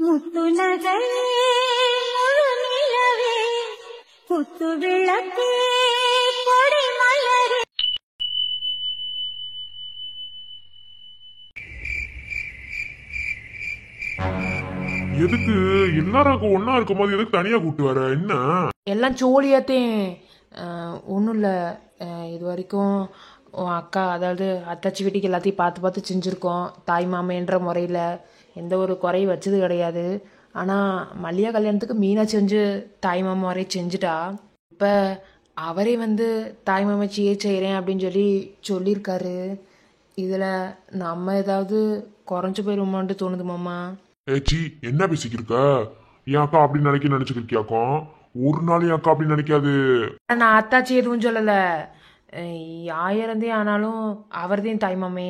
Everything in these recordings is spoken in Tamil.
முத்து நகை முழு நிலவே குத்து விளக்கே கொடி மலரே. எதுக்கு எல்லாரும் ஒன்னா இருக்கும் போது எதுக்கு தனியா கூட்டு வர? என்ன எல்லாம் சோழியாத்தேன். ஒன்றும் இல்லை, இது வரைக்கும் உன் அக்கா அதாவது அத்தாச்சி வீட்டுக்கு எல்லாத்தையும் பார்த்து பார்த்து செஞ்சுருக்கோம். தாய் மாமன்ற முறையில் எந்த ஒரு குறையும் வச்சது கிடையாது. ஆனால் மல்லிகா கல்யாணத்துக்கு மீனாட்சி வந்து தாய் மாமா வரையும் செஞ்சுட்டா. இப்போ அவரே வந்து தாய் மாமாச்சியே செய்கிறேன் அப்படின்னு சொல்லியிருக்காரு. இதில் நம்ம ஏதாவது குறைஞ்சு போயிருமான்ட்டு தோணுது மாமா. ஏச்சி என்ன பேசிக்கிருக்க? என் அக்கா அப்படின்னு நினைச்சுக்கிருக்கியாக்கும்? ஒரு நாள் என் அக்கா அப்படின்னு நினைக்காது. நான் அத்தாச்சி எதுவும் சொல்லலை. ஆயிரந்தே ஆனாலும் அவர்தான் தாய்மாமே.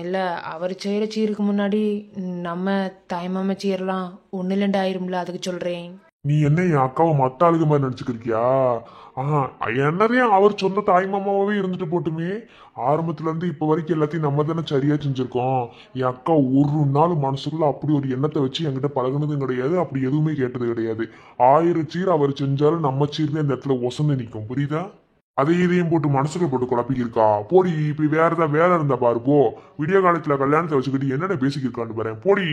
இல்லை, அவர் செய்கிற சீருக்கு முன்னாடி நம்ம தாய்மாம சீரெல்லாம் ஒன்று இல்லைண்டு ஆயிரும்ல, அதுக்கு சொல்கிறேன். நீ என்ன என் அக்காவை மத்த ஆளுக மாதிரி நினைச்சுக்கிருக்கியா? என்னதையும் அவர் சொந்த தாய் மாமாவே இருந்துட்டு போட்டுமே. ஆரம்பத்துல இருந்து இப்ப வரைக்கும் எல்லாத்தையும் நம்ம தானே சரியா செஞ்சிருக்கோம். என் அக்கா ஒரு நாள் மனசுக்குள்ள அப்படி ஒரு எண்ணத்தை வச்சு என்கிட்ட பழகுனதும் கிடையாது, அப்படி எதுவுமே கேட்டது கிடையாது. 1000 சீர் அவர் செஞ்சாலும் நம்ம சீர்னு இந்த இடத்துல ஒசந்து நிற்கும், புரியுதா? இதையும் போட்டு மனசுல போட்டு குழப்பிக்கிருக்கா. போடி, இப்படி வேற ஏதாவது வேலை இருந்தா பாரு போ. விடிய காலத்துல கல்யாணத்தை வச்சுக்கிட்டு என்னென்ன பேசிக்கிருக்கான்னு பாரு, போடி.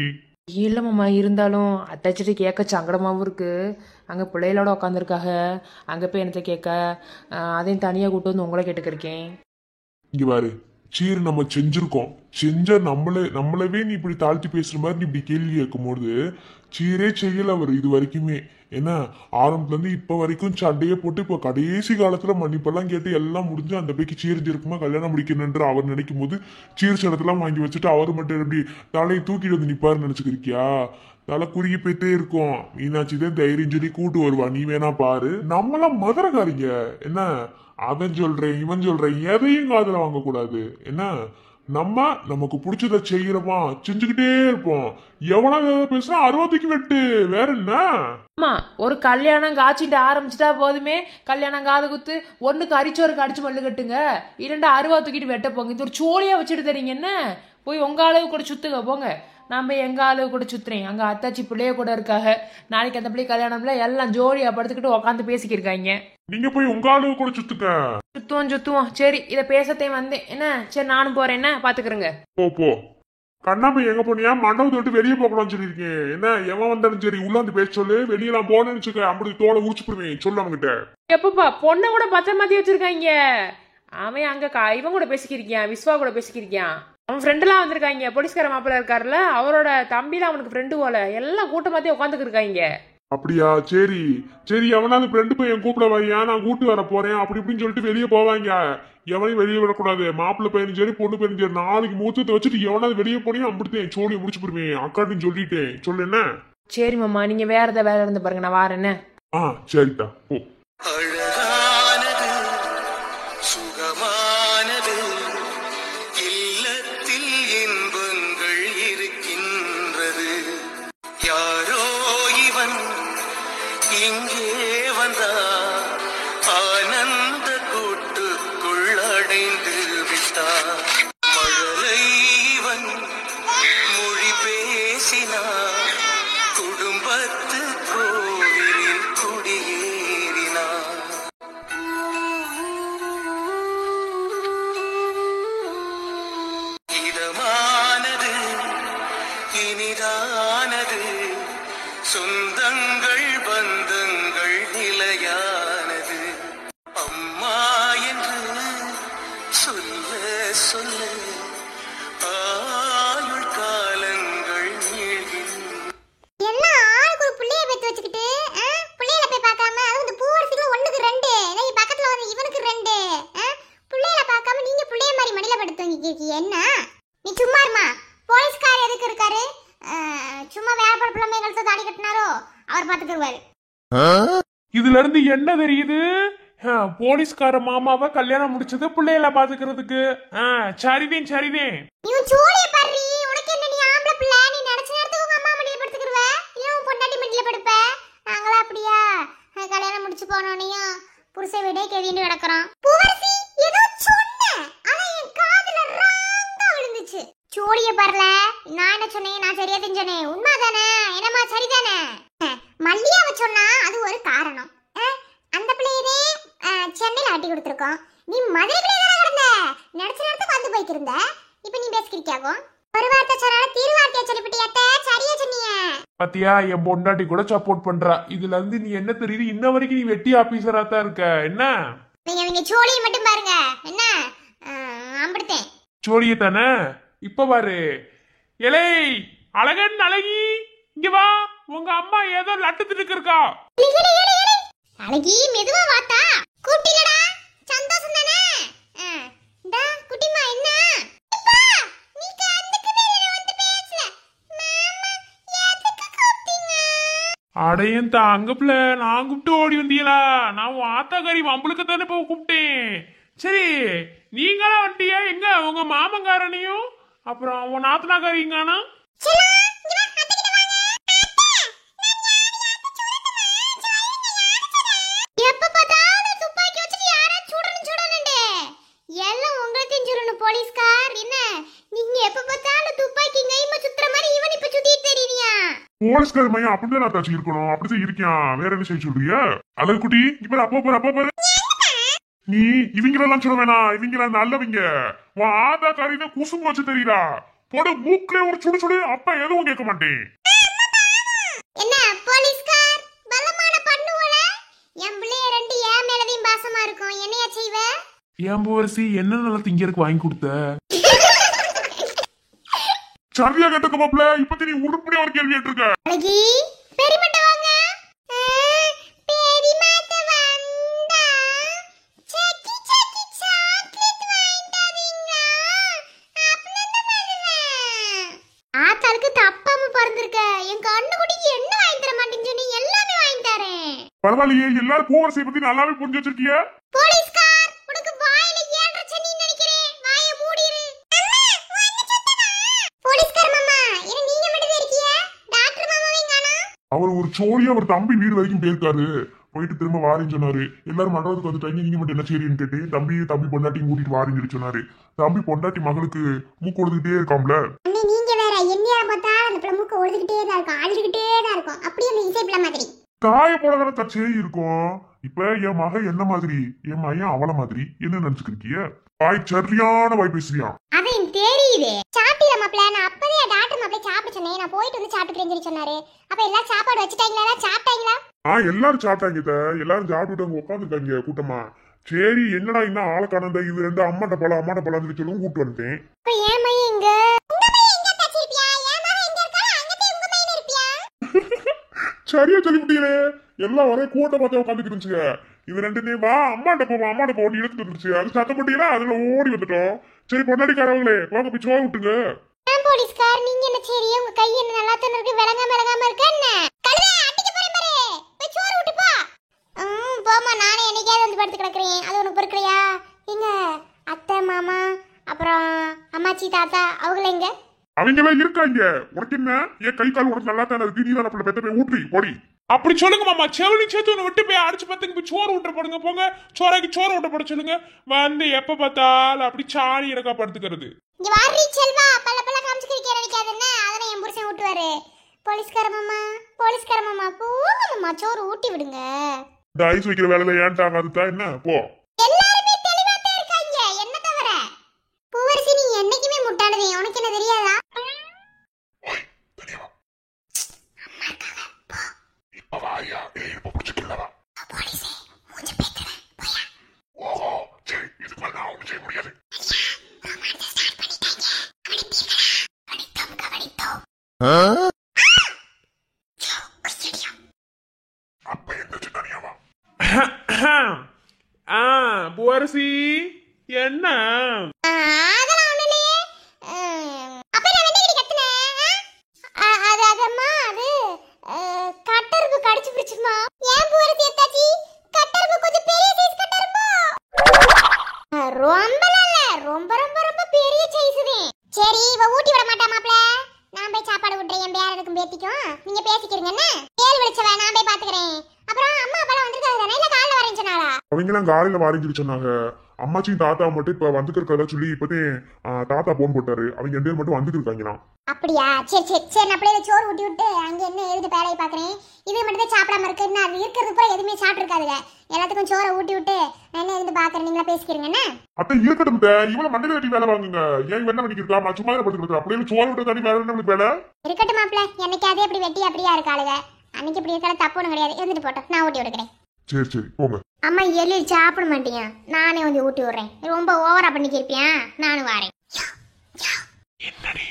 இல்லை மாமா, இருந்தாலும் அத்தாச்சிட்டு கேட்க சங்கடமாகவும் இருக்குது. அங்கே பிள்ளைகளோட உட்காந்துருக்காக, அங்கே போய் என்னத்தை கேட்க. அதையும் தனியாக கூட்டு வந்து உங்களை கேட்டுக்கிருக்கேன். இங்க பாரு, சீர் நம்ம செஞ்சிருக்கோம். செஞ்ச நம்மளவே நீ இப்படி தாழ்த்தி பேசுற மாதிரி நீ இப்படி கேள்வி கேட்கும்போது சீரே செய்யல அவர் இது வரைக்குமே. என்ன ஆரம்பத்துல இருந்து இப்ப வரைக்கும் சண்டையே போட்டு இப்ப கடைசி காலத்துல மன்னிப்பெல்லாம் கேட்டு எல்லாம் முடிஞ்சு அந்த பைக்கு சீர்ஞ்சிருக்குமா கல்யாணம் முடிக்கணும்ன்ற அவர் நினைக்கும் போது சீர் சடத்தெல்லாம் வாங்கி வச்சுட்டு அவர் மட்டும் எப்படி தலையை தூக்கிட்டு வந்து நிப்பாருன்னு நினைச்சுக்கிருக்கியா? தலை குறுகி போயிட்டே இருக்கும். மீனாட்சி தான் தைரியம் சொல்லி கூட்டு வருவா, நீ வேணா பாரு. நம்மளாம் மதுரக்காரிங்க. என்ன அவன் சொல்றேன் இவன் சொல்றேன் எதையும் காதுல வாங்க கூடாது. என்ன நமக்கு பிடிச்சத செய்யறோமா செஞ்சுக்கிட்டே இருப்போம். எவ்வளவு பேசுனா 60க்கு வெட்டு, வேற என்ன? ஆமா, ஒரு கல்யாணம் காய்ச்சிட்டு ஆரம்பிச்சுட்டா போதுமே. கல்யாணம் காது குத்து, ஒண்ணுக்கு அரிச்சோருக்கு அடிச்சு மல்லு கட்டுங்க, 2 60 தூக்கிட்டு வெட்ட போங்க. இது ஒரு சோழியா வச்சுட்டு தரீங்க. என்ன போய் உங்க அளவு கூட சுத்துங்க போங்க. நான் போய் எங்க அளவு கூட சுத்துறேன். அங்க அத்தாச்சி பிள்ளைய கூட இருக்காங்க. நாளைக்கு அந்த பிள்ளை கல்யாணம்ல எல்லாம் ஜோடியா படுத்துக்கிட்டு உட்காந்து பேசிக்கிருக்காங்க. நீங்க போய் உங்க அளவு கூட சுத்துக்க. சுத்துவோம். சரி, இத பேசத்தே வந்தேன். என்ன சரி, நானும் போறேன். என்ன பாத்துக்கிறேங்க. போ. கண்ணாம எங்க போனியா? மண்டபத்தை விட்டு வெளியே போகலாம்னு சொல்லிருக்கேன். என்ன எவன் வந்தாலும் சரி உள்ள பேச சொல்லு. வெளியெல்லாம் போனேன்னு வச்சுக்க, அப்படி தோலை உரிச்சு போடுவேன். சொல்லு அவங்கிட்ட. எப்பப்பா பொண்ணை கூட பத்திர மாத்தி வச்சிருக்காங்க. அவன் அங்க இவன் கூட பேசிக்கிருக்கான், விஸ்வா கூட பேசிக்கிருக்கான். அவன் ஃப்ரெண்டெல்லாம் வந்திருக்காங்க. போலீஸ்கார மாப்பிள்ள இருக்காருல்ல, அவரோட தம்பிலாம் அவனுக்கு ஃப்ரெண்டு போல. எல்லாம் கூட்டமாத்தி உட்காந்துக்கு இருக்காங்க. அப்படியா? சரி எவனாவது ஃப்ரெண்டு போய் என் கூப்பிட வையா, நான் கூட்டு வர போறேன் அப்படி இப்படின்னு சொல்லிட்டு வெளியே போவாங்க. எவனையும் வெளியே விடக்கூடாது. மாப்பிள்ளை பையனும் சரி பொண்ணு பையனும் சரி நாளைக்கு மூத்தத்தை வச்சுட்டு எவனாவது வெளியே போனியா அப்படித்தான் சோழியை முடிச்சு போடுவேன். அக்காட்டின்னு சொல்லிட்டேன். சொல்லு என்ன? சரி மாமா, நீங்க வேற ஏதாவது வேலை இருந்து பாருங்க, நான் வாரேன்னு. சரிட்டா போ. இங்கே வந்தா ஆனந்த கூட்டுக்குள் அடைந்து விட்டா. மழலைவன் மொழி பேசினா குடும்பத்து கோவிலில் குடியேறினா. இதமானது இனிதானது, சொந்தங்கள் பந்தங்கள் நிலையானது. அம்மா என்று சொல்ல ஆயுள் காலங்கள் நீள்கின்றன. என்ன ஆளுக்கு ஒரு புள்ளைய பெத்து வச்சுக்கிட்டு புள்ளையில போய் பார்க்காம, அது இந்த பூவரசிக்கு 1க்கு 2, பக்கத்துல வந்து இவனுக்கு 2 புள்ளையில பார்க்காம நீங்க புள்ளைய மாதிரி மடியில படுத்து தூங்கிக்கிருக்கீங்க. என்ன நீ சும்மா இருமா. போலீஸ்கார் எதுக்கு இருக்காரு? சும்மா வேற பிள்ளைமை கழுத்த தாடி கட்டினாரோ அவர் பாத்துக்குவாரு. இதுல இருந்து என்ன தெரியுது? போலீஸ்கார மாமாவை கல்யாணம் முடிச்சது பிள்ளைகள பாத்துக்கிறதுக்கு. சரிதேன். நீ சோழிய பாரு. உனக்கு என்ன, நீ ஆம்பளை பிள்ளை, நீ நினைச்ச நேரத்துக்கு உங்க அம்மா மடியில படுத்துக்குருவ, இல்ல உன் பொண்டாட்டி மடியில படுப்ப. நாங்களா அப்படியா? கல்யாணம் முடிச்சு போனோனையும் புருஷ வீடே கேவின்னு கிடக்குறான். பூவரசி ஏதோ சொன்ன, ஆனா என் காதுல ராங்கா விழுந்துச்சு. சோழிய பாருல. நான் என்ன சொன்னேன்? நான் சரியா செஞ்சனே. உண்மைதானே? என்னம்மா சரிதானே? மல்லியாவை சொன்னா அது ஒரு காரணம். அந்த பிள்ளையனே சென்னையில கட்டி கொடுத்துருக்கோம். நீ மதுரைக்குள்ளே கிடந்த நினைச்ச நேரத்துக்கு வந்து போய்க்கிருந்த. இப்ப நீ பேசிக்கிறியாகும். ஒரு வார்த்தை சொன்னாலும் தீர்வார்த்தையை சொல்லிவிட்டியாத்த. சரியா சொன்னீங்க. பாத்தியா, என் பொண்டாட்டி கூட சப்போர்ட் பண்றா. இதுல இருந்து நீ என்ன தெரியுது? இன்ன வரைக்கும் நீ வெட்டி ஆபீசரா தான் இருக்க. என்ன நீங்க சோழியை மட்டும் பாருங்க. என்ன அம்பிடுத்தேன் சோழிய தானே. இப்ப பாரு, எலை அழகன் அழகி, இங்க வா. உங்க அம்மா ஏதோ லட்டுத்துட்டு இருக்கா. அழகி மெதுவா வாத்தா. கூப்பிட்டீங்களா? சந்தோஷம் தானே? இந்த குட்டிமா என்ன அப்பா நீ கண்டுக்கு வெளிய வந்து பேசல. மாமா எதுக்கு கூப்பிட்டீங்க? அடையன் தங்கப்புல நான் கூப்பிட்டு ஓடி வந்தீங்களா? நான் உன் ஆத்தாக்காரி வம்பளுக்கு தானே போய் கூப்பிட்டேன். சரி, நீங்களா வண்டியா? எங்க உங்க மாமங்காரனையும் அப்புறம் உன் நாத்தனாக்காரிங்கானா? எப்ப பார்த்தாலும் துப்பாக்கி வச்சிட்டு யாரா சுடணும் சுடணும்டே. எல்லாம் உங்களுக்கு சுடணும் போலீஸ்கார். என்ன நீங்க எப்ப பார்த்தாலும் துப்பாக்கி கைமா சுத்துற மாதிரி இவன் இப்ப சுத்திட்டு தெரியுறியா? போலீஸ்கார மையம் அப்படிதான் நான் தாச்சி இருக்கணும். அப்படிதான் இருக்கான். வேற என்ன செய்ய சொல்றியா? அழகு குட்டி, இப்ப அப்பா பாரு, அப்பா பாரு. நீ இவங்களெல்லாம் சொல்ல வேணாம். இவங்கள நல்லவங்க. உன் ஆதாக்காரி தான் குசும்பு வச்சு தெரியுதா? போட மூக்குல ஒரு சுடு சுடு. அப்பா எதுவும் கேட்க மாட்டேன். என்ன போலீஸ்கார் பலமான பண்ணுவல? என் பிள்ளைய ரெண்டு ஏன் மேலதையும் பாசமா இருக்கும். என்னையா செய்வ? ஏன் பூவரசி, என்ன நல்லா திங்கறதுக்கு வாங்கி கொடுத்த? சரியா கேட்டுக்க மாப்ள. இப்ப நீ உருப்படியா ஒரு கேள்வி கேட்டிருக்க. அழகி பெரியமட்ட வாங்க. பெரியமட்ட வந்தா சக்கி சக்கி சாக்லேட் வாங்கிட்டாதீங்க. அப்பதான் வருவேன். ஆத்தாளுக்கு தப்பாம பிறந்திருக்க. என் கண்ணு குட்டிக்கு என்ன வாங்கி தர மாட்டேன்னு சொன்னி எல்லாமே வாங்கி தரேன். பரவாயில்லையே, எல்லாரும் பூவரசியை பத்தி நல்லாவே புரிஞ்சு வச்சிருக்கிய. போலீஸ்கார் உனக்கு வாயில ஏன்ற சனி நினைக்கிறேன். வாயை மூடிரு. போலீஸ்கார் மாமா என்ன நீங்க மட்டும் இருக்கீங்க? டாக்டர் மாமாவையும் காணோம். அவர் ஒரு சோழியா அவர் தம்பி வீடு வரைக்கும் போயிருக்காரு. போயிட்டு திரும்ப வாரின்னு சொன்னாரு. எல்லாரும் மண்டபத்துக்கு வந்துட்டாங்க. நீங்க மட்டும் என்ன செய்றீன்னு கேட்டு தம்பி பொண்டாட்டியும் கூட்டிட்டு வாரின்னு சொல்லி சொன்னாரு. தம்பி பொண்டாட்டி மகளுக்கு மூக்கு கொடுத்துக்கிட்டே இருக்காம்ல. அண்ணே நீங்க வேற என்னையா பார்த்தா அந்த பிள்ளை மூக்க ஒழுதுகிட்டே தான் இருக்கும். அழுதுகிட்டே தான் இருக்கும். அப்படியே அந்த இசை பிள்ளை மாதிரி. தாய போலதான தச்சே இருக்கும். இப்ப என் மக என்ன மாதிரி, என் மையன் அவள மாதிரி என்ன நினைச்சுக்கிறிய? வாய் சரியான வாய் பேசுறியா? அது எனக்கு தெரியுது. சாப்பிடல மாப்பிள்ள. நான் அப்பவே டாக்டர் மாப்பிள்ள சாப்பிட சொன்னேன். நான் போயிட்டு வந்து சாப்பிட்டுக்கிறேன்னு சொல்லி சொன்னாரு. அப்ப எல்லாம் சாப்பாடு வச்சுட்டாங்களா? சாப்பிட்டாங்களா? எல்லாரும் சாப்பிட்டாங்க. எல்லாரும் சாப்பிட்டு உட்காந்துருக்காங்க கூட்டமா. சரி, என்னடா இன்னும் ஆளை காணந்த, இது ரெண்டு அம்மாட்ட பழம் சொல்லி சொல்லுங்க கூட்டு வந்துட்டேன். இப்ப ஏன் மையம் எங்க? உங்க மையம் எங்க தச்சிருப்பியா? ஏன் மகன் எங்க இருக்கா? அங்கதே உங்க மையம் இருப்பியா? சரியா சொல்லிவிட்டீங்களே. எல்லாம் ஒரே கூட்ட பார்த்து உட்காந்துட்டு இருந்துச்சுங்க. இது ரெண்டுமே வா அம்மாட்ட போவோம் இழுத்துட்டு இருந்துச்சு. அது சத்தம் போட்டீங்களா? அதுல ஓடி வந்துட்டோம். சரி பொண்டாடிக்காரவங்களே வாங்க போய் சோறு விட்டுங்க. போலீஸ்கார் நீங்க என்ன சரி உங்க கை என்ன நல்லா தான இருக்கு? விளங்காம இருக்க என்ன? கழுதை அடிக்க போறேன் பாரு. போய் சோறு விட்டு போ. போமா, நானே என்னைக்காவது வந்து படுத்து கிடக்குறேன். அது உனக்கு பொறுக்கலையா? எங்க அத்தை மாமா அப்புறம் அம்மாச்சி தாத்தா அவங்கள எங்க? அவங்கெல்லாம் இருக்காங்க. உனக்கு என்ன? என் கை கால் உனக்கு நல்லா தானே இருக்கு. நீ தான் பெத்த போய் ஊற்றி போடி. அப்படி சொல்லுங்க மாமா. செவலி சேர்த்து ஒன்று விட்டு போய் அடிச்சு பத்துக்கு போய் சோறு விட்டு போடுங்க. போங்க சோறாக்கி சோறு விட்ட போட சொல்லுங்க. வந்து எப்ப பார்த்தாலும் அப்படி சாணி எனக்கா படுத்துக்கிறது. இங்க வாரி செல்வா பல்ல காமிச்சுக்கிறீங்க நினைக்காதுன்னு அதனை என் புருஷன் ஊட்டுவாரு. போலீஸ்கார மாமா போங்க மாமா சோறு ஊட்டி விடுங்க. இந்த ஐஸ் வைக்கிற வேலையில ஏன்ட்டாங்க அதுதான் என்ன போ. எல்லாருமே தெளிவா தான் இருக்காங்க என்ன தவிர. பூவரசி நீ என்னைக்குமே முட்டாளதே. உனக்கு என்ன தெரியாதா? அம்மா இருக்காங்க போ. இப்ப வாயா இப்ப புடிச்சுக்கலவா. போலீஸே மூஞ்ச பேத்துறேன் போயா. ஓஹோ சரி, இதுக்கு மேல நான் ஒண்ணும் செய்ய முடியாது. ரொமான்ஸ் ஸ்டார்ட் பண்ணிட்டாங்க. கவனித்தோம். அப்ப என்ன தனியாவா? பூவரசி என்ன? அதெல்லாம் ஒண்ணு இல்லையே. அப்ப நான் வெண்டைக்கடி கத்துனேன். அது அதம்மா அது கட்டர்பு கடிச்சு பிடிச்சுமா. ஏன் பூவரசி எத்தாச்சி? கட்டர்பு கொஞ்சம் பெரிய சைஸ் கட்டர்பு. ரொம்ப பெரிய சைஸ்தே. சரி இவ ஊட்டி விட மாட்டா மாப்ள. நான் போய் சாப்பாடு விட்றேன். என் பேரனுக்கும் பேத்திக்கும். நீங்க பேசிக்கிறீங்க என்ன? ஏழு விழிச்சவ நான் போய் பாத்துக்கிறேன். அப்புறம் அம்மா அப்பா வந்திருக்காங்க தானே? இல்ல காலைல வரேன்னு சொன்னாளா? அவங்க எல்லாம் காலையில வாரிஞ்சிட்டு சொன்னாங்க. அம்மாச்சியும் தாத்தா மட்டும் இப்ப வந்துக்கிறதா சொல்லி இப்பதே தாத்தா போன் போட்டாரு. அவங்க 2 பேர் மட்டும் வந்துட்டு இருக்காங்களாம். அப்படியா? சரி சரி சரி, நான் அப்படியே சோறு ஊட்டி விட்டு அங்க என்ன எழுதி வேலையை பாக்குறேன். இது மட்டும் தான் சாப்பிடாம இருக்குன்னு அது இருக்கிறது கூட எதுவுமே சாப்பிட்டுருக்காதுங்க. எல்லாத்துக்கும் சோறை ஊட்டி விட்டு நான் என்ன எழுதி பாக்குறேன். நீங்களா பேசிக்கிறீங்க என்ன? அத்தை இருக்கட்டும். இவள மண்டல கட்டி வேலை வாங்குங்க. ஏன் என்ன பண்ணிக்கலாம்? நான் சும்மா படுத்துக்கிட்டு அப்படியே சோறு விட்டு தாண்டி வேலை என்ன வேலை இருக்கட்டும் மாப்பிள்ள. என்னைக்கு அதே அப்படி வெட்டி அப்படியா இருக்காளுங்க. அன்னைக்கு இப்படி இருக்கால தப்பு ஒன்றும் கிடையாது. இருந்துட்டு போட்டோம், நான் ஊட்டி விடுக்கிறேன். சரி சரி போங்க. அம்மா எள்ளி சாப்பிட மாட்டீங்க, நானே வந்து ஊட்டி விடுறேன். ரொம்ப ஓவரா பண்ணிக்கிருப்பியா? நானும் வரேன். என்னடி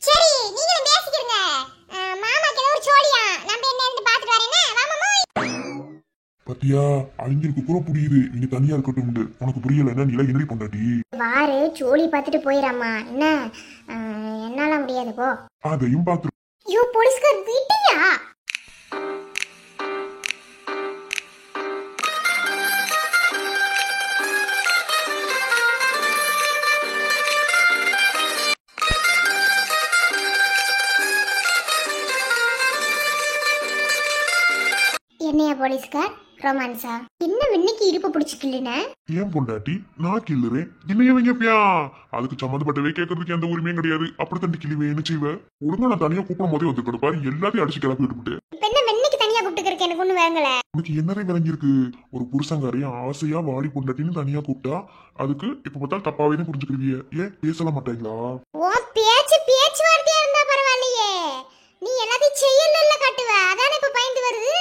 சரி, நீங்களும் பேசிக்கிறீங்க. மாமாக்கு ஏதோ ஒரு சோழியா, நம்ம என்ன இருந்து பாத்துட்டு வரேன்னா வாமாமா. பத்தியா அவங்களுக்கு கூட புரியுது நீங்க தனியா இருக்கட்டும். உனக்கு புரியல என்ன? நீல என்னடி பொண்டாட்டி வாரு சோழி பார்த்துட்டு போயிடாமா என்ன? என்னால முடியாது போ. அதையும் பாத்து. ஐயோ போலீஸ்கார் வீட்டையா? என்னையா போலீஸ்கார் ரொமான்ஸா? என்ன இன்னைக்கு இடுப்பு பிடிச்சிக்கலன்னு? ஏன் பொண்டாட்டி நான் கிள்ளுறேன் என்னைய வைங்கப்பியா? அதுக்கு சம்மந்தப்பட்டவே கேட்கறதுக்கு எந்த உரிமையும் கிடையாது. அப்படி தண்டி கிளிவே என்ன செய்வ? ஒழுங்கா நான் தனியா கூப்பிடும் போதே வந்து கொடுப்பாரு. எல்லாத்தையும் அடிச்சு கிளப்பி விட்டுவிட்டு இப்ப என்ன வெண்ணிக்கு தனியா கூப்பிட்டுக்கிறதுக்கு எனக்கு ஒண்ணு வேங்கல. உனக்கு என்னரை விளங்கிருக்கு? ஒரு புருஷங்காரையும் ஆசையா வாடி பொண்டாட்டின்னு தனியா கூப்பிட்டா அதுக்கு இப்ப பார்த்தா தப்பாவே தான் புரிஞ்சுக்கிறிய. ஏன் பேசல மாட்டீங்களா? ஓ பேச்சு வார்த்தையா இருந்தா பரவாயில்லையே, நீ எல்லாத்தையும் செய்யல காட்டுவ. அதானே இப்ப பயந்து வருது.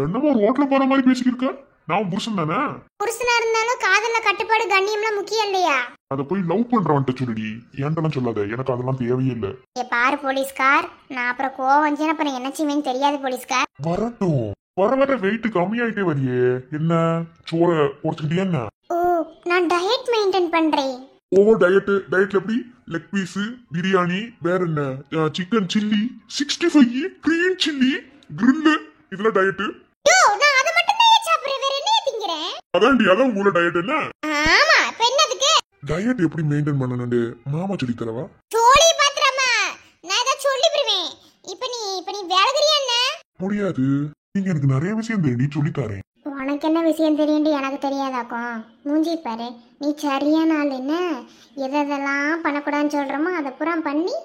என்னமோ ரோட்ல போற மாதிரி பேசிக்கிருக்க. நான் புருஷன் தானே. புருஷனா இருந்தாலும் காதல்ல கட்டுப்பாடு கண்ணியம்லாம் முக்கியம் இல்லையா? அத போய் லவ் பண்றவன்ட்ட சொல்லுடி. ஏன்ட்டெல்லாம் சொல்லாத, எனக்கு அதெல்லாம் தேவையே இல்ல. ஏ பாரு போலீஸ்கார், நான் அப்புறம் கோவம் வந்துச்சுன்னா அப்புறம் என்ன செய்வேன்னு தெரியாது போலீஸ்கார். வரட்டும். வர வெயிட் கம்மியாயிட்டே வரியே. என்ன சோற குறைச்சுக்கிட்டே என்ன? ஓ நான் டயட் மெயின்டைன் பண்றேன். ஓவர் டயட்ல எப்படி? லெக் பீஸ் பிரியாணி, வேற என்ன, chicken chilli 65, green chilli, grill, இதெல்லாம் டயட். யோ நான் அத மட்டும் தான் சாப்பிடுறேன், வேற என்ன திங்கறேன்? அதான்டி அதான் உங்களோட டயட் என்ன? ஆமா இப்ப என்னதுக்கு? டயட் எப்படி மெயின்டைன் பண்ணணும்னு மாமா சொல்லி தரவா? சோலி பாத்ரமா நான் இத சொல்லி விடுவேன். இப்ப நீ வேலைகறியா என்ன? முடியாது. நீங்க எனக்கு நிறைய விஷயம் தெரியும் சொல்லி தரேன். உனக்கு என்ன விஷயம் தெரியும்னு எனக்கு தெரியாதாக்கும். மூஞ்சி பாரு, நீ சரியான ஆள். என்ன எதெல்லாம் பண்ணக்கூடாதுன்னு சொல்கிறோமோ அதை பூரா பண்ணி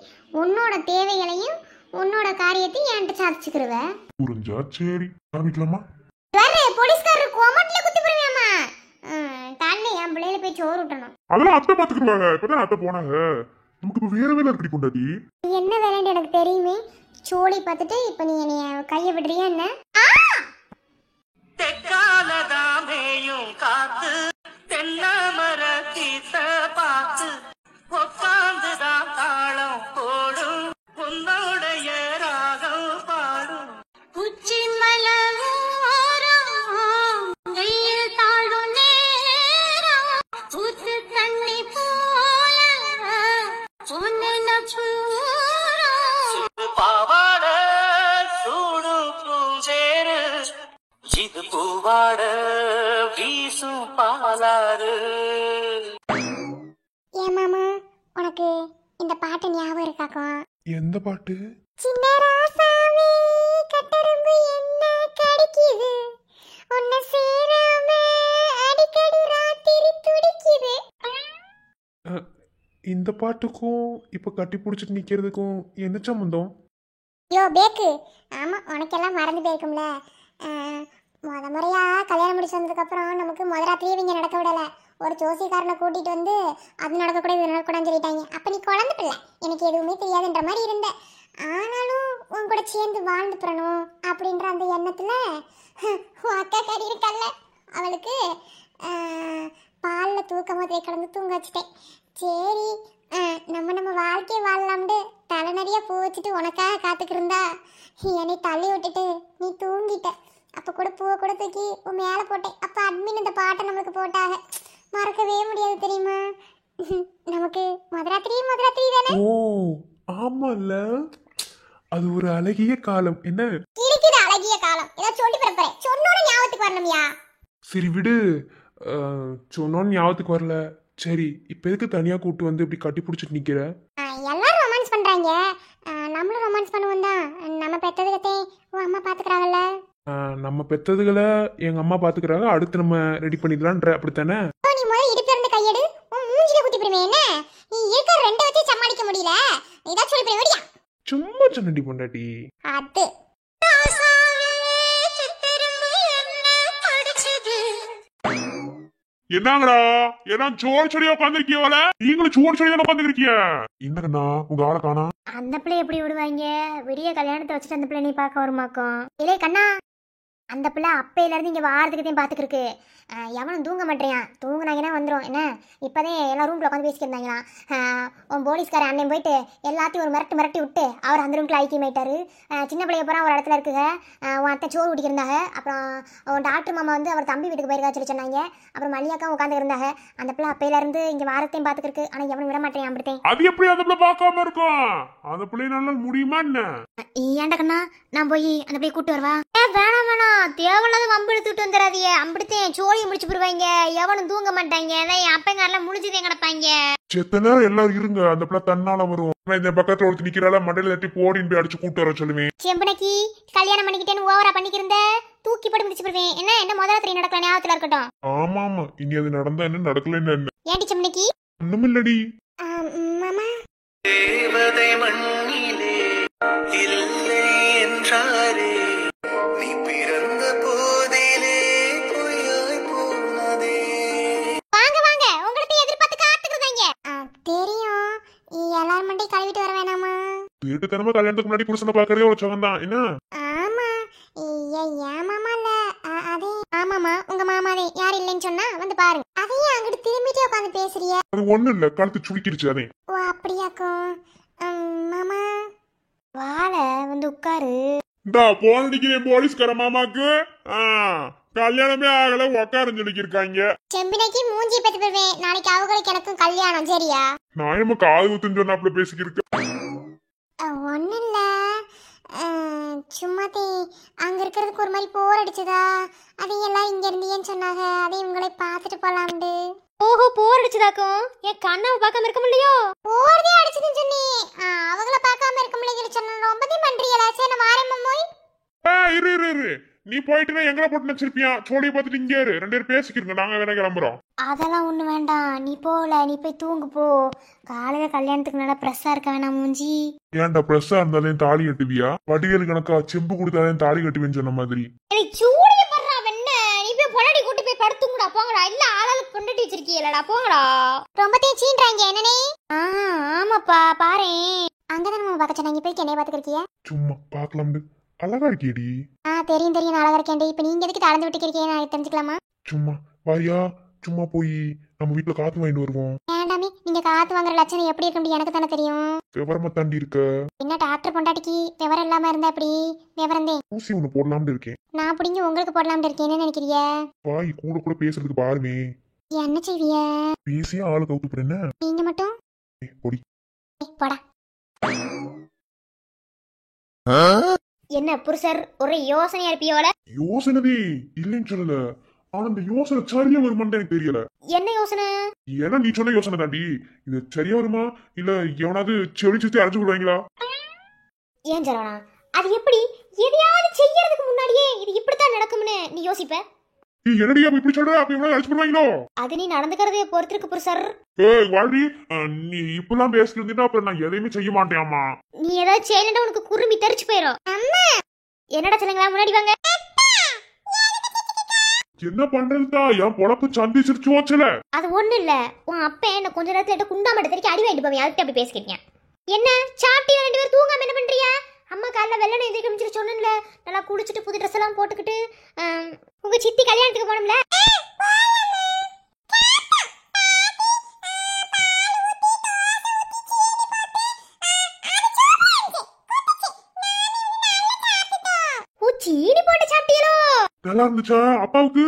உன்னோட தேவைகளையும் உன்னோட காரியத்தையும் என்கிட்ட சாதிச்சுக்கிருவ. புரிஞ்சா சரி ஆரம்பிக்கலாமா? வேறு போலீஸ்காரர் கோமட்டில் குத்தி போடுவேம்மா. காலைல என் பிள்ளையில போய் சோறு விட்டணும். அதெல்லாம் அத்தை பாத்துக்கிடுவாங்க. இப்பதான் அத்தை போனாங்க. நமக்கு இப்ப வேற வேலை இருக்கடி பொண்டாட்டி. என்ன வேலைன்னு எனக்கு தெரியுமே. சோழி பார்த்துட்டு இப்போ நீ என்னைய கையை விடுறியா என்ன? தெற்காலதாமேயும் காத்து தென்னமர தீத்த பார்த்து உட்காந்துதான் தாளம் போடும் உன்னோடைய ராகம் பாடும். உச்சி மலரோரம் வெயில் தாழும் நேரம் ஊத்து தண்ணி போல பாவாட சூடும் பூஞ்சேரு இது பூவாட வீசும் பாலாறு. ஏன் மாமா உனக்கு இந்த பாட்டு ஞாபகம் இருக்காக்கும்? எந்த பாட்டு? சின்ன ராசாவே கட்டரும்பு என்ன கடிக்குது உன்னை சேராம அடிக்கடி ராத்திரி துடிக்குது. இந்த பாட்டுக்கும் இப்ப கட்டி பிடிச்சிட்டு நிக்கிறதுக்கும் என்ன சம்பந்தம்? யோ பேக்கு, ஆமா உனக்கெல்லாம் மறந்து போயிருக்கும்ல. முறையா கல்யாணம் முடிச்சு வந்ததுக்கப்புறம் நமக்கு முதராத்திரியே இவங்க நடக்க விடலை. ஒரு ஜோசிக்காரனை கூட்டிட்டு வந்து அது நடக்கக்கூடாது இது நடக்கக்கூடாதுன்னு சொல்லிட்டாங்க. அப்போ நீ குழந்தை பிள்ளை, எனக்கு எதுவுமே தெரியாதுன்ற மாதிரி இருந்த. ஆனாலும் உன் கூட சேர்ந்து வாழ்ந்து போறணும் அப்படின்ற அந்த எண்ணத்தில் அக்கா கறி இருக்கல்ல அவளுக்கு பாலில் தூக்க மாதிரி கலந்து தூங்க வச்சுட்டேன். சரி நம்ம வாழ்க்கையை வாழலாம்னு தலை நிறைய பூ வச்சுட்டு உனக்காக காத்துக்கு இருந்தா என்னை தள்ளி விட்டுட்டு நீ தூங்கிட்ட. அப்போ கூட பூவை கூட தூக்கி உன் மேலே போட்டேன். அப்போ அட்மின் இந்த பாட்டை நம்மளுக்கு போட்டாங்க. மறக்கவே முடியாது தெரியுமா? நமக்கு மதுராத்திரி தானே? ஓ ஆமால, அது ஒரு அழகிய காலம். என்ன இருக்குது அழகிய காலம்? ஏதோ சொல்லி பிறப்பறேன் சொன்னோட ஞாபகத்துக்கு வரணும்யா. சரி விடு, சொன்னோன்னு ஞாபகத்துக்கு வரல. சரி இப்ப எதுக்கு தனியா கூட்டு வந்து இப்படி கட்டி பிடிச்சிட்டு நிக்கிற? எல்லாரும் ரொமான்ஸ் பெத்ததுக்கத்தே உன் அம்மா பாத்துக்கிறாங்கல்ல. நம்ம பெத்ததுகளை எங்க அம்மா பாத்துக்கிறாங்க, அடுத்து நம்ம ரெடி பண்ணிடலான்ற, அப்படித்தானே? நீ முதல்ல இடுப்புல இருந்து கையெடு, உன் மூஞ்சில குத்தி போடுவேன். என்ன நீ இருக்கிற ரெண்டை வச்சு சமாளிக்க முடியல, ஏதாச்சும் சொல்லி போய் சும்மா சொன்னடி பொண்டாட்டி. அது என்னங்கடா எல்லாம் சோறு செடியா உட்காந்துருக்கீங்கள? நீங்களும் சோறு செடியா உட்காந்துருக்கீங்க. என்னங்கண்ணா உங்க ஆளை காணா? அந்த பிள்ளை எப்படி விடுவாங்க? விடிய கல்யாணத்தை வச்சுட்டு அந்த பிள்ளை நீ பார்க்க வருமாக்கும். இல்லை கண்ணா, அந்த பிள்ளை அப்பையில இருந்து இங்க வாரத்துக்குத்தையும் பாத்துக்கிருக்கு. எவனும் தூங்க மாட்டேன், தூங்குனாங்கன்னா வந்துடும். என்ன இப்போதே எல்லாம் ரூம்ல உட்காந்து பேசிக்கிருந்தாங்களாம். உன் போலீஸ்கார அண்ணன் போயிட்டு எல்லாத்தையும் ஒரு மிரட்டி விட்டு அவர் அந்த ரூம்ல ஐக்கியமாயிட்டாரு. சின்ன பிள்ளைய போகிறா ஒரு இடத்துல இருக்குங்க. உன் அத்தை சோறு ஊட்டிக்கிருந்தாங்க. அப்புறம் உன் டாக்டர் மாமா வந்து அவர் தம்பி வீட்டுக்கு போயிருக்கா சொல்லி சொன்னாங்க. அப்புறம் மல்லியாக்கா உட்காந்து இருந்தாங்க. அந்த பிள்ளை அப்பையில இருந்து இங்க வாரத்தையும் பாத்துக்கிருக்கு. ஆனா எவனும் விட மாட்டேன் அப்படித்தான். அது எப்படி அந்த பிள்ளை பார்க்காம இருக்கும்? அந்த பிள்ளை நல்லா முடியுமா என்ன? ஏன்டா கண்ணா, நான் போய் அந்த பிள்ளைய கூட்டு வரவா? வேணாம் வேணாம், தேவையில்லாத வம்பு எடுத்துட்டு வந்துடாதியே. அப்படித்தான் சோழியை முடிச்சு போடுவாங்க, எவனும் தூங்க மாட்டாங்க. என் அப்பங்காரெல்லாம் முடிச்சுதே கிடப்பாங்க. செத்த நேரம் எல்லாரும் இருங்க, அந்த பிள்ளை தன்னால வரும். இந்த பக்கத்துல ஒருத்தர் நிக்கிறாள, மண்டையில தட்டி போடின்னு போய் அடிச்சு கூட்டு வர சொல்லுவேன். செம்பனக்கி கல்யாணம் பண்ணிக்கிட்டேன்னு ஓவரா பண்ணிக்கிருந்த தூக்கி போட்டு முடிச்சு போடுவேன். என்ன என்ன முதல்ல தெரிய நடக்கல, ஞாபகத்துல இருக்கட்டும். ஆமா ஆமா, இனி அது நடந்தா என்ன நடக்கலன்னு என்ன? ஏன்டி செம்பனக்கி? ஒண்ணுமில்லடி. மாமா தேவதை மண்ணிலே இல்லை என்றாரே, நீ பிறந்த போதிலே பொய்யாய் போனதே. வாங்க வாங்க, உங்களுக்கு எதிர்பார்த்து காத்துக்கிறதாங்க. தெரியும், எல்லாரும் மண்டி கழுவிட்டு வர வேணாமா? வீட்டுத்தனமா கல்யாணத்துக்கு முன்னாடி புருஷனை பாக்குறதே ஒரு சுகம் தான். என்ன? ஆமா, ஏன் மாமா இல்ல, அதே ஆமாமா, உங்க மாமாவே. யார் இல்லைன்னு சொன்னா வந்து பாருங்க. அதையே அங்கிட்டு திரும்பிட்டு உட்காந்து பேசுறிய? அது ஒண்ணு இல்ல, கழுத்து சுருக்கிடுச்சு அதே. ஓ அப்படியாக்கும். மாமா வாழ வந்து உட்காரு. இந்தா போன் அடிக்கிறேன் போலீஸ்கார மாமாக்கு. கல்யாணமே ஆகல, உக்காருன்னு சொல்லிருக்காங்க. செம்பினைக்கு மூஞ்சி பத்தி போடுவேன். நாளைக்கு அவங்களுக்கு எனக்கும் கல்யாணம், சரியா? நான் ஏமா காது ஊத்துன்னு சொன்னா அப்படி பேசிக்கிருக்க? ஒண்ணு இல்ல, சும்மாதே அங்க இருக்கிறதுக்கு ஒரு மாதிரி போர் அடிச்சதா, அதையெல்லாம் இங்க இருந்தேன்னு சொன்னாங்க. அதை உங்களை பார்த்துட்டு போலாம்டு. ஓஹோ, போர் அடிச்சதாக்கும். என் கண்ணாவை பார்க்காம இருக்க முடியலையோ? போர்தே அடிச்சதுன்னு சொன்னி அவங்கள பார்க்காம இருக்க முடியல சொன்ன. ரொம்பவே பண்றீங்களா? சரி நான் வாரேன் மம்மோய். இரு இரு இரு, நீ போயிட்டுனா எங்களை போட்டு நினைச்சிருப்பியா? சோழியை பார்த்துட்டு இங்கே இரு, ரெண்டு பேரும் பேசிக்கிறங்க, நாங்க வேணா கிளம்புறோம். அதெல்லாம் ஒண்ணு வேண்டாம், நீ போல, நீ போய் தூங்கு போ. காலையில கல்யாணத்துக்கு நல்லா பிரஸ்ஸா இருக்க வேணாம் மூஞ்சி. ஏன்டா பிரஸ்ஸா இருந்தாலும் தாலி கட்டுவியா? வடிவேல் கணக்கா செம்பு கொடுத்தாலும் தாலி கட்டுவேன்னு சொன்ன மாதிரி. சூடிய பண்றா வெண்ண. நீ போய் பொலடி கூட்டி போய் படுத்துங்கடா, போங்கடா. இல்ல ஆளாளுக்கு கொண்டுட்டு வச்சிருக்கீங்களடா, போங்கடா. ரொம்ப தேய்ச்சின்றாங்க என்னனே? ஆமாப்பா, பாரேன். அங்கதான் நம்ம பார்க்க சொன்னாங்க, போய் என்னைய பாத்துக்கிறியா? சும்மா பாக்கலாம்னு. அழகா இருக்கியடி. தெரியும் தெரியும், நான் அழகா இருக்கேன். இப்ப நீங்க எதுக்கு தளர்ந்து விட்டுக்கிறீங்க, நான் தெரிஞ்சுக்கலாமா? சும்மா வாரியா, சும்மா போய் நம்ம வீட்டுல காத்து வாங்கிட்டு வருவோம். வேண்டாமே, நீங்க காத்து வாங்குற லட்சணம் எப்படி இருக்க முடியும் எனக்கு தானே தெரியும். விவரமா தாண்டி இருக்க. என்ன டாக்டர் பொண்டாட்டிக்கு விவரம் இல்லாம இருந்தா எப்படி? விவரம் தான். ஊசி ஒண்ணு போடலாம்னு இருக்கேன். நான் பிடிங்க உங்களுக்கு போடலாம்னு இருக்கேன். என்ன நினைக்கிறிய? வாய் கூட கூட பேசுறதுக்கு பாருமே. என்ன செய்விய? பேசியா ஆளு கவுத்து போறேன்னு. நீங்க மட்டும் பொடி போடா. என்ன புருஷர் ஒரே யோசனையா இருப்பியோல? யோசனதே இல்லைன்னு சொல்லல, ஆனா இந்த யோசனை சரியா வருமான்னு எனக்கு தெரியல. என்ன யோசனை? ஏன்னா நீ சொன்ன யோசனை தாண்டி, இது சரியா வருமா இல்ல எவனாவது செடி சுத்தி அரைச்சு விடுவாங்களா? ஏன் சரவணா, அது எப்படி எதையாவது செய்யறதுக்கு முன்னாடியே இது இப்படித்தான் நடக்கும்னு நீ யோசிப்ப? என்னடி அப்ப இப்படி சொல்ற? அப்ப இவனாவது அரைச்சு விடுவாங்களோ? அது நீ நடந்துக்கிறதே பொறுத்திருக்கு புருஷர். வாழ்வி, நீ இப்பெல்லாம் பேசிட்டு இருந்தீங்கன்னா அப்புறம் நான் எதையுமே செய்ய மாட்டேன்மா. நீ ஏதாவது செய்யலன்னா உனக்கு குருமி தெரிச்சு போயிடும். என்னடா சொல்லுங்களா, முன்னாடி வாங்க. என்ன பண்றதுதா? என் பொழப்பு சந்திச்சிருச்சு ஓச்சல. அது ஒண்ணு இல்ல, உன் அப்ப என்ன கொஞ்ச நேரத்துல குண்டாமட்ட தெரிக்க அடி வாங்கிட்டு போவேன், அதுக்கு அப்படி பேசிக்கிட்டீங்க. என்ன சாப்பிட்டியா? ரெண்டு பேரும் தூங்காம என்ன பண்றியா? அம்மா காலைல வெள்ளனை எந்திரிக்க முடிச்சிட்டு சொன்னேன்ல, நல்லா குளிச்சுட்டு புது ட்ரெஸ் எல்லாம் போட்டுக்கிட்டு உங்க சித்தி கல்யாணத்துக்கு போனோம்ல. சீனி போட்டு சாப்பிட்டீங்களோ? நல்லா இருந்துச்சா அப்பாவுக்கு?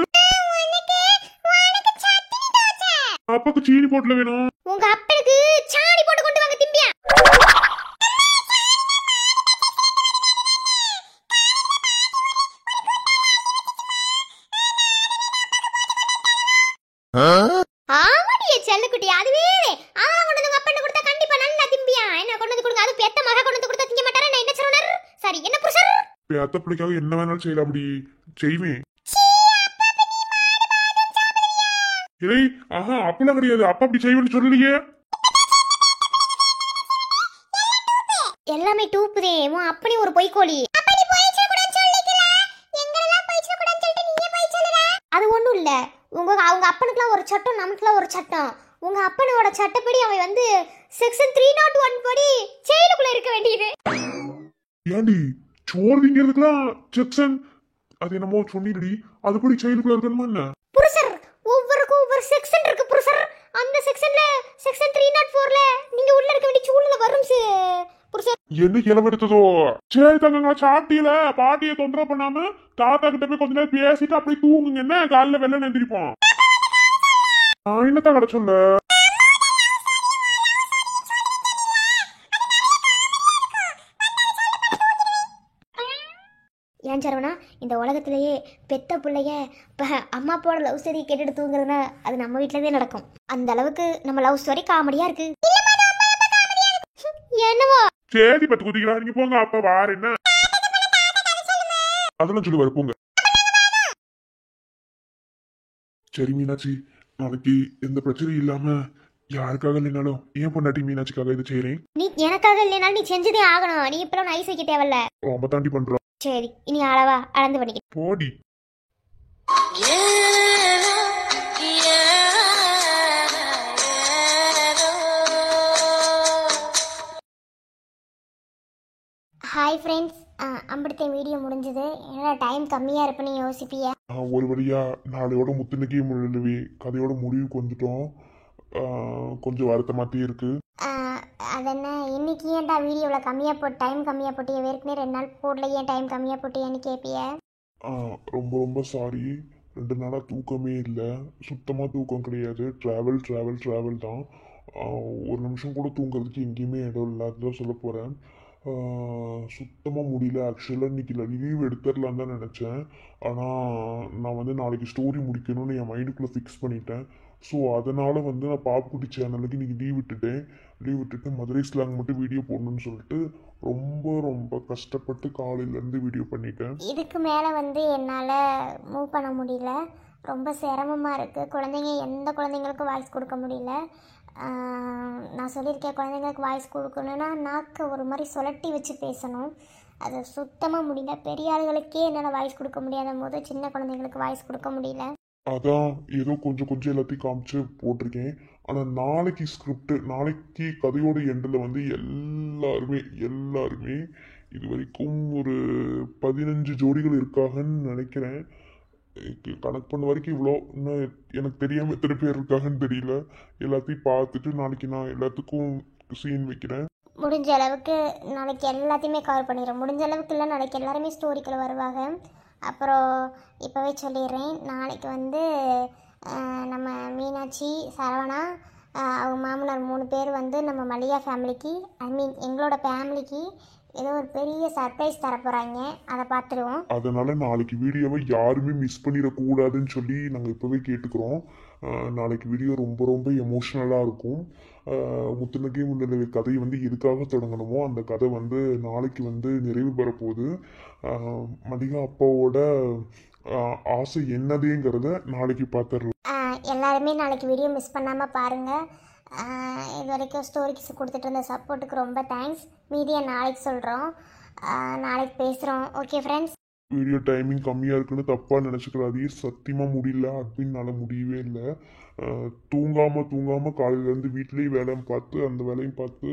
அப்பாவுக்கு சீனி போட்டுல வேணும். உங்க அப்பனுக்கு சாணி போட்டு கொண்டு வாங்க திம்பியா. ஆமாடியே செல்லக்குட்டி, அதுவே அவன் கொண்டு வந்து அப்பன்னு கொடுத்தா கண்டிப்பா நல்லா திம்பியா. என்ன கொண்டு வந்து கொடுங்க, அது பெத்த மகா கொண்டு வந்து கொடுத்தா திங்க மாட்டாரா? நான் என்ன சொல்றேன்? சரி என்ன புருஷர்? பெத்த பிள்ளைக்காக என்ன வேணாலும் செய்யலாம், அப்படி செய்வேன். இல்லை, ஆஹா அப்படிலாம் கிடையாது. அப்பா அப்படி செய்வேன்னு சொல்லலையே. எல்லாமே டூப்புதே. உன் அப்பனே ஒரு பொய்க்கோழி. அது ஒண்ணும் இல்ல. அவங்க அப்பனுக்குலாம் ஒரு சட்டம், நமக்குலாம் ஒரு சட்டம். உங்க அப்பனோட சட்டப்படி அவன் வந்து செக்ஷன் 301 படி ஜெயிலுக்குள்ள இருக்க வேண்டியது. ஏண்டி சோறுங்கிறதுக்குலாம் செக்ஷன் அது என்னமோ சொன்னிடி, அதுபடி செயலுக்குள்ள இருக்கணுமா என்ன? புருஷர் ஒவ்வொருக்கும் ஒவ்வொரு செக்ஷன் இருக்கு புருஷர். அந்த செக்ஷன்ல செக்ஷன் 304ல நீங்க உள்ள இருக்க வேண்டிய சூழ்நிலை வரும் புருஷர். என்ன கிளம்பெடுத்ததோ? சரி தங்கங்க, சாப்பிட்டீல? பாட்டியை தொந்தரவு பண்ணாம தாத்தா கிட்ட போய் கொஞ்ச நேரம் பேசிட்டு அப்படியே தூங்குங்க. என்ன காலைல வெள்ளம் எந்திரிப்போம். என்னத்தான் கடை சொல்ல? ஏன் சரவணா, இந்த உலகத்திலேயே பெத்த பிள்ளைய அம்மா அப்பாவோட லவ் ஸ்டோரி கேட்டுட்டு தூங்குறதுன்னா அது நம்ம வீட்டிலதே நடக்கும். அந்த அளவுக்கு நம்ம லவ் ஸ்டோரி காமெடியா இருக்கு. என்னவோ சரி பத்து குதிக்கிறா, நீங்க போங்க. அப்ப வார என்ன அதெல்லாம் சொல்லி வர போங்க. சரி மீனாட்சி, நாளைக்கு எந்த பிரச்சனையும் இல்லாம யாருக்காக இல்லைனாலும் ஏன் பொண்டாட்டி மீனாட்சிக்காக இது செய்யறேன். நீ எனக்காக இல்லைனாலும் நீ செஞ்சதே ஆகணும். நீ இப்பெல்லாம் நைஸ் வைக்க தேவையில்ல. ரொம்ப தாண்டி பண்றோம். சரி, இனி அளவா அளந்து பண்ணிக்க. போடி. ஹாய் ஃப்ரெண்ட்ஸ், அம்பிடுத்த வீடியோ முடிஞ்சது. என்னடா டைம் கம்மியாக இருப்புன்னு யோசிப்பிய. ஒரு வழியா நாளையோட முத்துனக்கே முழுவி கதையோட முடிவுக்கு வந்துட்டோம். கொஞ்சம் வருத்தமாத்தே இருக்கு. அதென்ன இன்னைக்கு ஏன்டா வீடியோவில் கம்மியாக போட்டு டைம் கம்மியாக போட்டு ஏற்கனவே 2 நாள் போடல, ஏன் டைம் கம்மியாக போட்டியான்னு கேட்பிய. ரொம்ப ரொம்ப சாரி. 2 நாளாக தூக்கமே இல்லை. சுத்தமாக தூக்கம் கிடையாது. ட்ராவல் தான். ஒரு நிமிஷம் கூட தூங்குறதுக்கு எங்கேயுமே இடம் இல்லாததான் சொல்ல போகிறேன். சுத்தமாக முடியல. ஆக்சுவலாக இன்னைக்கு லீவ் எடுத்துடலான்னு தான் நினச்சேன். ஆனால் நான் வந்து நாளைக்கு ஸ்டோரி முடிக்கணும்னு என் மைண்டுக்குள்ளே ஃபிக்ஸ் பண்ணிட்டேன். ஸோ அதனால் வந்து நான் பாப்புக்குட்டி சேனலுக்கு இன்றைக்கி லீவ் விட்டுட்டு மதுரை ஸ்லாங் மட்டும் வீடியோ போடணும்னு சொல்லிட்டு ரொம்ப ரொம்ப கஷ்டப்பட்டு காலையிலேருந்து வீடியோ பண்ணிட்டேன். இதுக்கு மேலே வந்து என்னால் மூவ் பண்ண முடியல. ரொம்ப சிரமமாக இருக்குது. எந்த குழந்தைங்களுக்கும் வாய்ஸ் கொடுக்க முடியல. நான் சொல்லியிருக்கேன், குழந்தைங்களுக்கு வாய்ஸ் கொடுக்கணுன்னா நாக்கு ஒரு மாதிரி சுழட்டி வச்சு பேசணும். அது சுத்தமாக முடியல. பெரிய ஆளுகளுக்கே என்னால் வாய்ஸ் கொடுக்க முடியாத போது சின்ன குழந்தைங்களுக்கு வாய்ஸ் கொடுக்க முடியல. அதான் ஏதோ கொஞ்சம் எல்லாத்தையும் காமிச்சு போட்டிருக்கேன். ஆனால் நாளைக்கு கதையோட எண்டில் வந்து எல்லாருமே இது வரைக்கும் ஒரு 15 ஜோடிகள் இருக்காங்கன்னு நினைக்கிறேன். கணக்கு பண்ண வரைக்கும் இவ்வளோ. இன்னும் எனக்கு தெரியாமல் எத்தனை பேர் இருக்காங்கன்னு தெரியல. எல்லாத்தையும் பார்த்துட்டு நாளைக்கு நான் எல்லாத்துக்கும் சீன் வைக்கிறேன். முடிஞ்ச அளவுக்கு நாளைக்கு எல்லாத்தையுமே கவர் பண்ணிடுறேன். முடிஞ்ச அளவுக்கு இல்லை, நாளைக்கு எல்லாருமே ஸ்டோரிக்குள்ள வருவாங்க. அப்புறம் இப்போவே சொல்லிடுறேன், நாளைக்கு வந்து நம்ம மீனாட்சி, சரவணா, அவங்க மாமனார் 3 பேர் வந்து நம்ம மல்லிகா ஃபேமிலிக்கு, எங்களோட ஃபேமிலிக்கு ஏதோ ஒரு பெரிய சர்ப்ரைஸ் தரப்போகிறாங்க. அதை பார்த்துருவோம். அதனால நாளைக்கு வீடியோவை யாருமே மிஸ் பண்ணிடக்கூடாதுன்னு சொல்லி நாங்கள் இப்போவே கேட்டுக்கிறோம். நாளைக்கு வீடியோ ரொம்ப ரொம்ப எமோஷ்னலாக இருக்கும். முத்துனக்கே முன்னிலை கதை வந்து எதுக்காக தொடங்கணுமோ அந்த கதை வந்து நாளைக்கு வந்து நிறைவு பெறப்போகுது. மல்லிகா அப்பாவோட ஆசை என்னதுங்கிறத நாளைக்கு பார்த்துடலாம். எல்லாருமே நாளைக்கு வீடியோ மிஸ் பண்ணாமல் பாருங்கள். இது வரைக்கும் ஸ்டோரிக்கு கொடுத்துட்டு இருந்த சப்போர்ட்டுக்கு ரொம்ப தேங்க்ஸ். மீதியை நாளைக்கு சொல்கிறோம், நாளைக்கு பேசுகிறோம். Okay friends. வீடியோ டைமிங் கம்மியாக இருக்குன்னு தப்பாக நினச்சிக்கிறாதே. சத்தியமாக முடியல, அட்மின்னால முடியவே இல்லை. தூங்காமல் காலையிலேருந்து வீட்லேயும் அந்த வேலையும் பார்த்து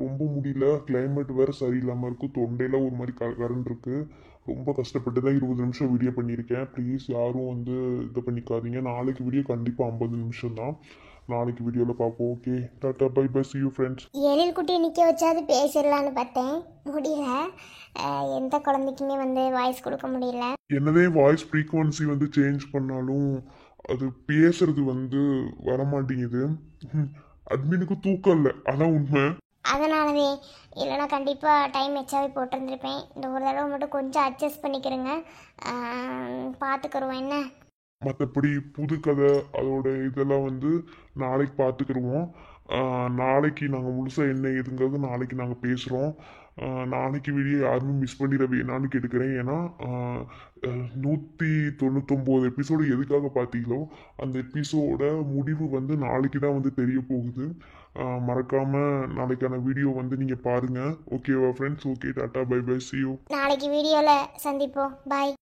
ரொம்ப முடியல. கிளைமேட் வேறு சரியில்லாமல் இருக்குது. தொண்டையில் ஒரு மாதிரி கரண்ட் இருக்குது. ரொம்ப கஷ்டப்பட்டு தான் 20 நிமிஷம் வீடியோ பண்ணியிருக்கேன். ப்ளீஸ் யாரும் வந்து இதை பண்ணிக்காதீங்க. நாளைக்கு வீடியோ கண்டிப்பாக 50 நிமிஷம் தான். நாளைக்கு வீடியோவில் பார்ப்போம். Okay, tata, bye bye, see you friends. Ezhil குட்டியை நிற்க வச்சாது பேசிடலான்னு பார்த்தேன், முடியல. எந்த குழந்தைக்குமே வந்து வாய்ஸ் கொடுக்க முடியல. என்னதே வாய்ஸ் ஃப்ரீக்குவன்சி வந்து சேஞ்ச் பண்ணாலும் அது பேசுறது வந்து வரமாட்டேங்குது. அட்மினுக்கு தூக்கம் இல்லை, அதான் உண்மை. அதனாலவே இல்லைனா கண்டிப்பாக டைம் எச்சாவே போட்டிருந்துருப்பேன். இந்த ஒரு தடவை மட்டும் கொஞ்சம் அட்ஜஸ்ட் பண்ணிக்கிறேங்க, பார்த்துக்குருவோம். என்ன மற்றபடி புது கதை அதோட இதெல்லாம் வந்து நாளைக்கு பார்த்துக்கிடுவோம். நாளைக்கு நாங்கள் முழுசாக என்ன ஏதுங்கிறது நாளைக்கு நாங்கள் பேசுகிறோம். நாளைக்கு வீடியோ யாருமே மிஸ் பண்ணிட வேணான்னு கேட்டுக்கிறேன். ஏன்னா 199 எபிசோடு எதுக்காக பார்த்தீங்களோ அந்த எபிசோட முடிவு வந்து நாளைக்கு தான் வந்து தெரிய போகுது. மறக்காம நாளைக்கான வீடியோ வந்து நீங்க பாருங்க. ஓகேவா friends? Okay, tata, bye bye, see you. நாளைக்கு வீடியோல சந்திப்போம். பாய்.